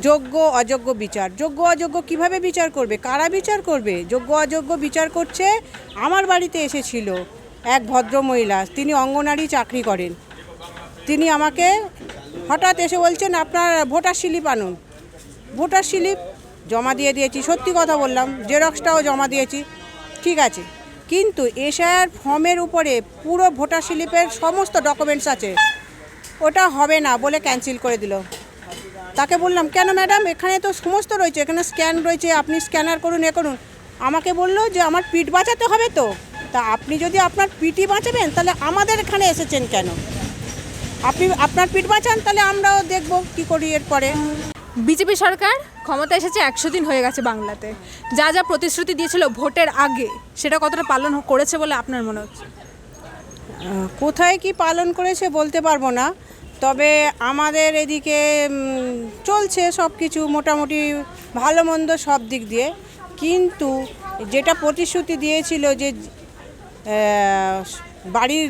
যোগ্য অযোগ্য বিচার। যোগ্য অযোগ্য কিভাবে বিচার করবে? কারা বিচার করবে? যোগ্য অযোগ্য বিচার করছে। আমার বাড়িতে এসেছিল এক ভদ্রমহিলা, তিনি অঙ্গনারী চাকরি করেন। তিনি আমাকে হঠাৎ এসে বলছেন, আপনার ভোটার স্লিপ আনুন। ভোটার স্লিপ জমা দিয়ে দিয়েছি, সত্যি কথা বললাম, জেরক্সটাও জমা দিয়েছি, ঠিক আছে। কিন্তু এসআইআর ফর্মের উপরে পুরো ভোটার স্লিপের সমস্ত ডকুমেন্টস আছে, ওটা হবে না বলে ক্যান্সেল করে দিল। তাকে বললাম, কেন ম্যাডাম, এখানে তো সমস্ত রয়েছে, এখানে স্ক্যান রয়েছে, আপনি স্ক্যানার করুন, এ করুন। আমাকে বললো যে আমার পিঠ বাঁচাতে হবে, তো তা আপনি যদি আপনার পিঠই বাঁচাবেন তাহলে আমাদের এখানে এসেছেন কেন? আপনি আপনার পিঠ বাঁচান, তাহলে আমরাও দেখব কী করি এরপরে। বিজেপি সরকার ক্ষমতা এসেছে 100 দিন হয়ে গেছে বাংলাতে। যা যা প্রতিশ্রুতি দিয়েছিল ভোটের আগে, সেটা কতটা পালন করেছে বলে আপনার মনে হচ্ছে? কোথায় কি পালন করেছে বলতে পারবো না, তবে আমাদের এদিকে চলছে সব কিছু মোটামুটি ভালো মন্দ সব দিক দিয়ে। কিন্তু যেটা প্রতিশ্রুতি দিয়েছিল যে বাড়ির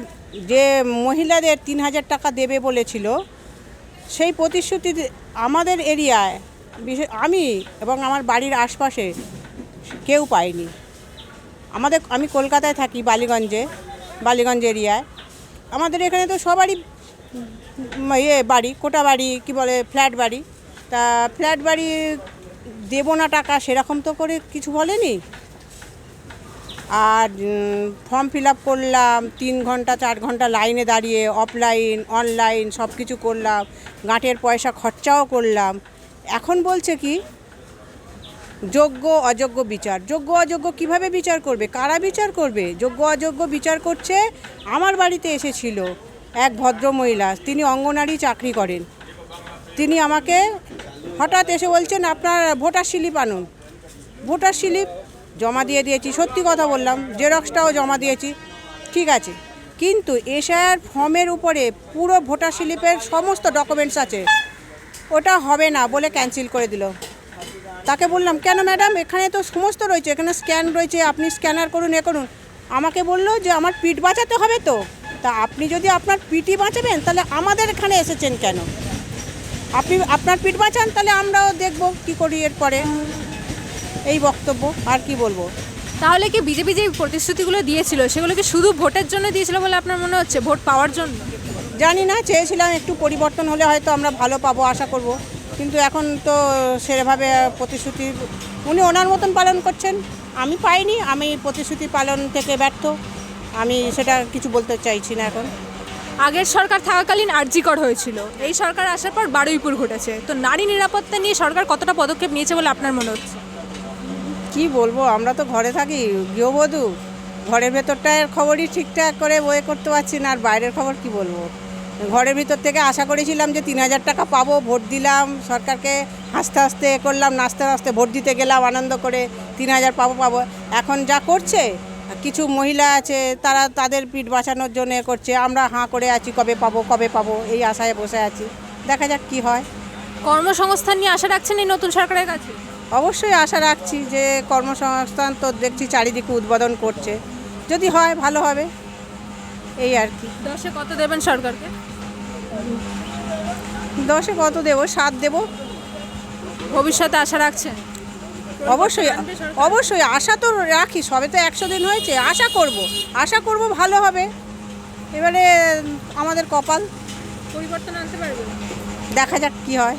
যে মহিলাদের 3000 টাকা দেবে বলেছিল, সেই প্রতিশ্রুতি আমাদের এরিয়ায় আমি এবং আমার বাড়ির আশপাশে কেউ পাইনি। আমি কলকাতায় থাকি, বালিগঞ্জ এরিয়ায়। আমাদের এখানে তো সবারই বাড়ি, কোটা বাড়ি, কী বলে, ফ্ল্যাট বাড়ি। তা ফ্ল্যাট বাড়ি দেবো না টাকা, সেরকম তো করে কিছু বলেনি। আর ফর্ম ফিল আপ করলাম, 3 ঘন্টা 4 ঘন্টা লাইনে দাঁড়িয়ে, অফলাইন অনলাইন সব কিছু করলাম, গাঁটের পয়সা খরচাও করলাম। এখন বলছে কি যোগ্য অযোগ্য বিচার। যোগ্য অযোগ্য কিভাবে বিচার করবে? কারা বিচার করবে? যোগ্য অযোগ্য বিচার করছে। আমার বাড়িতে এসেছিল এক ভদ্রমহিলা, তিনি অঙ্গনারী চাকরি করেন। তিনি আমাকে হঠাৎ এসে বলছেন, আপনার ভোটার স্লিপ আনুন। ভোটার স্লিপ জমা দিয়ে দিয়েছি, সত্যি কথা বললাম, জেরক্সটাও জমা দিয়েছি, ঠিক আছে। কিন্তু এসআইআর ফর্মের উপরে পুরো ভোটার স্লিপের সমস্ত ডকুমেন্টস আছে, ওটা হবে না বলে ক্যান্সেল করে দিল। তাকে বললাম, কেন ম্যাডাম, এখানে তো সমস্ত রয়েছে, এখানে স্ক্যান রয়েছে, আপনি স্ক্যানার করুন, এ করুন। আমাকে বললো যে আমার পিঠ বাঁচাতে হবে, তো তা আপনি যদি আপনার পিঠই বাঁচাবেন তাহলে আমাদের এখানে এসেছেন কেন? আপনি আপনার পিঠ বাঁচান, তাহলে আমরাও দেখব কী করি এরপরে। এই বক্তব্য, আর কি বলবো। তাহলে কি বিজেপি যে প্রতিশ্রুতিগুলো দিয়েছিল সেগুলো কি শুধু ভোটের জন্য দিয়েছিল বলে আপনার মনে হচ্ছে, ভোট পাওয়ার জন্য? জানি না, চেয়েছিলাম একটু পরিবর্তন হলে হয়তো আমরা ভালো পাবো, আশা করব। কিন্তু এখন তো সেভাবে প্রতিশ্রুতি উনি ওনার মতন পালন করছেন, আমি পাইনি। আমি প্রতিশ্রুতি পালন থেকে ব্যর্থ, আমি সেটা কিছু বলতে চাইছি না এখন। আগের সরকার থাকাকালীন আরজিকর হয়েছিল, এই সরকার আসার পর বারুইপুর ঘটেছে, তো নারী নিরাপত্তা নিয়ে সরকার কতটা পদক্ষেপ নিয়েছে বলে আপনার মনে হচ্ছে? কি বলবো, আমরা তো ঘরে থাকি, গৃহবধূ, ঘরের ভেতরটার খবরই ঠিকঠাক করে বয়ে করতে পারছি না, আর বাইরের খবর কি বলবো। ঘরের ভিতর থেকে আশা করেছিলাম যে 3000 টাকা পাবো, ভোট দিলাম সরকারকে, হাসতে হাসতে করলাম, নাচতে নাচতে ভোট দিতে গেলাম আনন্দ করে, 3000 পাবো। এখন যা করছে, কিছু মহিলা আছে তারা তাদের পিঠ বাঁচানোর জন্য করছে, আমরা হাঁ করে আছি, কবে পাবো এই আশায় বসে আছি। দেখা যাক কি হয়। কর্মসংস্থান নিয়ে আশা রাখছেন এই নতুন সরকারের কাছে? অবশ্যই আশা রাখছি, যে কর্মসংস্থান তো দেখছি চারিদিকে উদ্বোধন করছে, যদি হয় ভালো হবে, এই আর কি। 10-এ কত দেবেন সরকারকে? 10-এ কত দেবো? 7 দেবো। ভবিষ্যতে আশা রাখছেন? অবশ্যই আশা তো রাখি, সবে তো 100 দিন হয়েছে, আশা করব ভালো হবে। এবারে আমাদের কপাল, পরিবর্তন আনতে পারবে? দেখা যাক কি হয়।